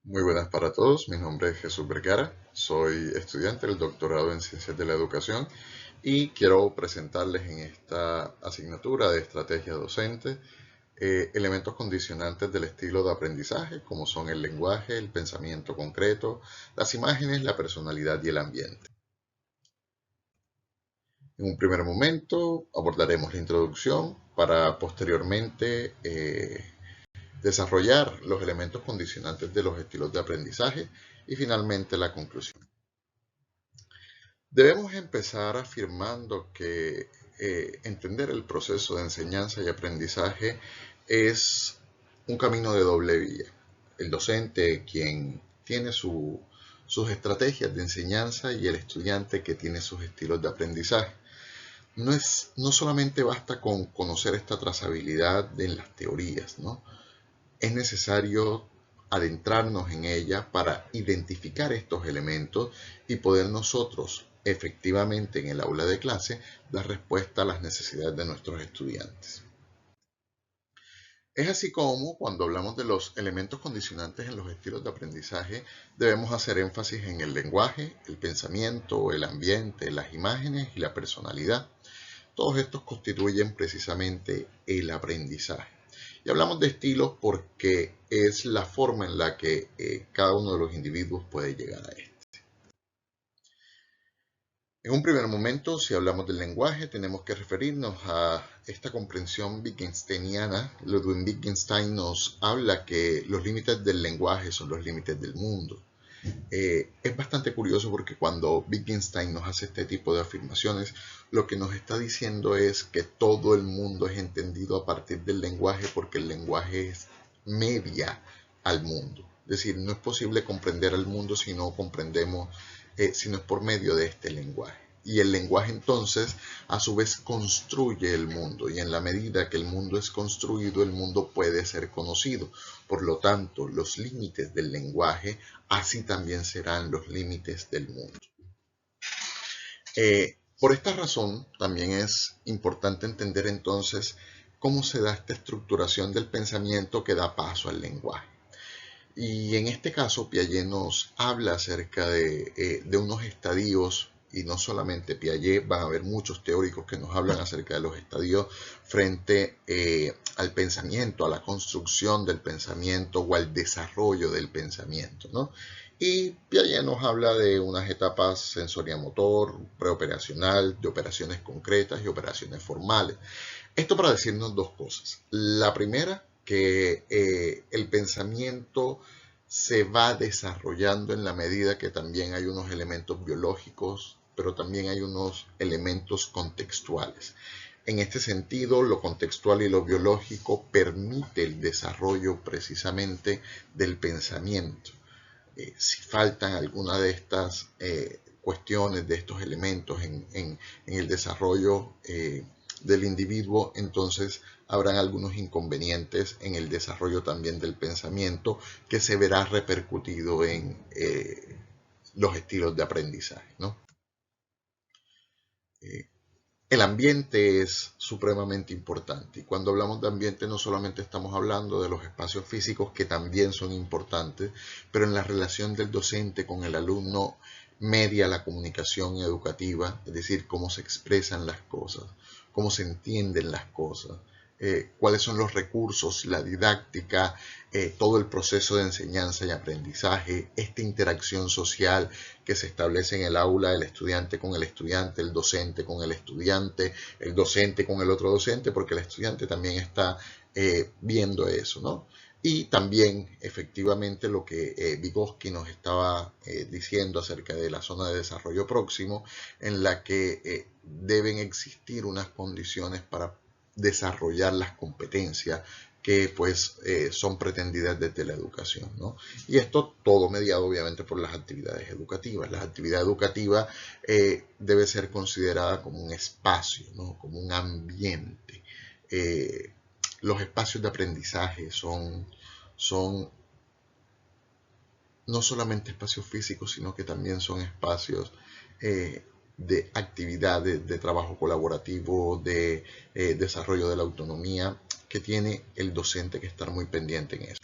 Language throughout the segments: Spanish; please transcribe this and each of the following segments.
Muy buenas para todos, mi nombre es Jesús Vergara, soy estudiante del doctorado en Ciencias de la Educación y quiero presentarles en esta asignatura de estrategia docente elementos condicionantes del estilo de aprendizaje como son el lenguaje, el pensamiento concreto, las imágenes, la personalidad y el ambiente. En un primer momento abordaremos la introducción para posteriormente desarrollar los elementos condicionantes de los estilos de aprendizaje y finalmente la conclusión. Debemos empezar afirmando que entender el proceso de enseñanza y aprendizaje es un camino de doble vía. El docente, quien tiene sus estrategias de enseñanza, y el estudiante que tiene sus estilos de aprendizaje. No solamente basta con conocer esta trazabilidad en las teorías, ¿no? Es necesario adentrarnos en ella para identificar estos elementos y poder nosotros efectivamente en el aula de clase dar respuesta a las necesidades de nuestros estudiantes. Es así como cuando hablamos de los elementos condicionantes en los estilos de aprendizaje debemos hacer énfasis en el lenguaje, el pensamiento, el ambiente, las imágenes y la personalidad. Todos estos constituyen precisamente el aprendizaje. Y hablamos de estilos porque es la forma en la que cada uno de los individuos puede llegar a esto. En un primer momento, si hablamos del lenguaje, tenemos que referirnos a esta comprensión wittgensteiniana. Ludwig Wittgenstein nos habla que los límites del lenguaje son los límites del mundo. Es bastante curioso porque cuando Wittgenstein nos hace este tipo de afirmaciones, lo que nos está diciendo es que todo el mundo es entendido a partir del lenguaje porque el lenguaje es media al mundo. Es decir, no es posible comprender al mundo si no comprendemos, si no es por medio de este lenguaje. Y el lenguaje entonces a su vez construye el mundo, y en la medida que el mundo es construido, el mundo puede ser conocido. Por lo tanto, los límites del lenguaje así también serán los límites del mundo. Por esta razón, también es importante entender entonces cómo se da esta estructuración del pensamiento que da paso al lenguaje. Y en este caso, Piaget nos habla acerca de unos estadios, y no solamente Piaget, van a haber muchos teóricos que nos hablan acerca de los estadios frente al pensamiento, a la construcción del pensamiento o al desarrollo del pensamiento, ¿no? Y Piaget nos habla de unas etapas sensoriamotor, preoperacional, de operaciones concretas y operaciones formales. Esto para decirnos dos cosas. La primera, que el pensamiento se va desarrollando en la medida que también hay unos elementos biológicos, pero también hay unos elementos contextuales. En este sentido, lo contextual y lo biológico permite el desarrollo precisamente del pensamiento. Si faltan alguna de estas cuestiones, de estos elementos en el desarrollo del individuo, entonces habrán algunos inconvenientes en el desarrollo también del pensamiento que se verá repercutido en los estilos de aprendizaje, ¿no? El ambiente es supremamente importante, y cuando hablamos de ambiente no solamente estamos hablando de los espacios físicos, que también son importantes, pero en la relación del docente con el alumno media la comunicación educativa, es decir, cómo se expresan las cosas, cómo se entienden las cosas, cuáles son los recursos, la didáctica, todo el proceso de enseñanza y aprendizaje, esta interacción social que se establece en el aula, el estudiante con el estudiante, el docente con el docente con el otro docente, porque el estudiante también está viendo eso, ¿no? Y también efectivamente lo que Vygotsky nos estaba diciendo acerca de la zona de desarrollo próximo, en la que deben existir unas condiciones para desarrollar las competencias que pues son pretendidas desde la educación, ¿no? Y esto todo mediado obviamente por las actividades educativas. La actividad educativa debe ser considerada como un espacio, ¿no? Como un ambiente. Los espacios de aprendizaje son no solamente espacios físicos, sino que también son espacios de actividades, de trabajo colaborativo, de desarrollo de la autonomía, que tiene el docente que estar muy pendiente en eso.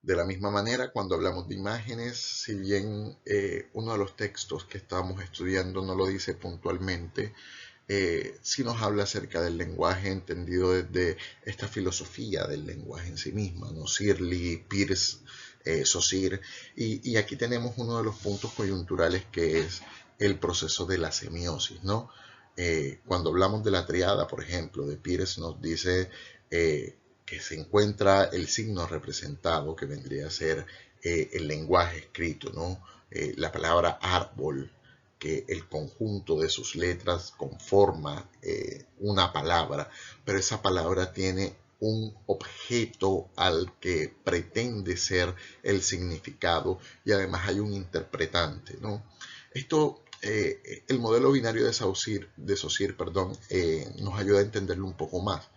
De la misma manera, cuando hablamos de imágenes, si bien uno de los textos que estábamos estudiando no lo dice puntualmente, sí nos habla acerca del lenguaje entendido desde esta filosofía del lenguaje en sí misma, ¿no? Searle, Peirce, Saussure, y aquí tenemos uno de los puntos coyunturales que es el proceso de la semiosis, ¿no? Cuando hablamos de la triada, por ejemplo, de Peirce nos dice que se encuentra el signo representado, que vendría a ser el lenguaje escrito, ¿no? La palabra árbol, que el conjunto de sus letras conforma una palabra, pero esa palabra tiene un objeto al que pretende ser el significado y además hay un interpretante, ¿no? Esto, el modelo binario de Saussure, nos ayuda a entenderlo un poco más.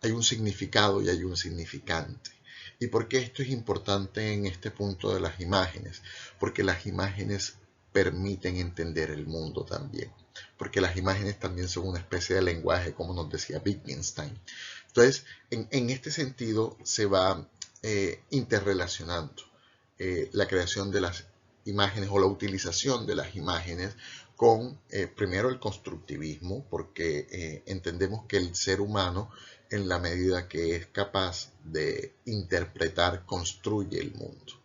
Hay un significado y hay un significante. ¿Y por qué esto es importante en este punto de las imágenes? Porque las imágenes permiten entender el mundo también. Porque las imágenes también son una especie de lenguaje, como nos decía Wittgenstein. Entonces, en este sentido se va interrelacionando la creación de las imágenes o la utilización de las imágenes con primero el constructivismo, porque entendemos que el ser humano, en la medida que es capaz de interpretar, construye el mundo.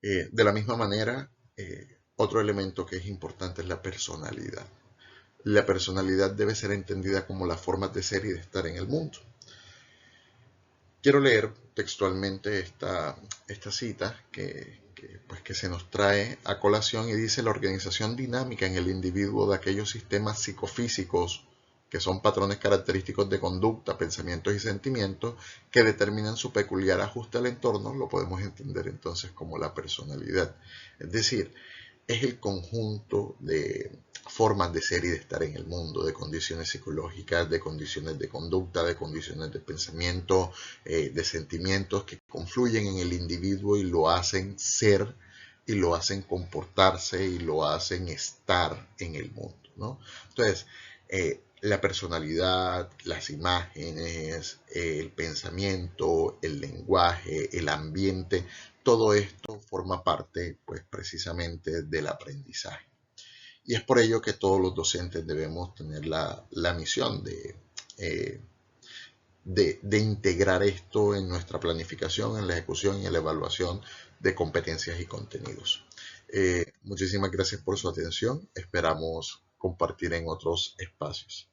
De la misma manera, otro elemento que es importante es la personalidad. La personalidad debe ser entendida como la forma de ser y de estar en el mundo. Quiero leer textualmente esta cita que se nos trae a colación y dice: la organización dinámica en el individuo de aquellos sistemas psicofísicos que son patrones característicos de conducta, pensamientos y sentimientos que determinan su peculiar ajuste al entorno, lo podemos entender entonces como la personalidad. Es decir, es el conjunto de formas de ser y de estar en el mundo, de condiciones psicológicas, de condiciones de conducta, de condiciones de pensamiento, de sentimientos que confluyen en el individuo y lo hacen ser y lo hacen comportarse y lo hacen estar en el mundo, ¿no? Entonces, la personalidad, las imágenes, el pensamiento, el lenguaje, el ambiente, todo esto forma parte, pues, precisamente del aprendizaje. Y es por ello que todos los docentes debemos tener la misión eh, de integrar esto en nuestra planificación, en la ejecución y en la evaluación de competencias y contenidos. Muchísimas gracias por su atención. Esperamos compartir en otros espacios.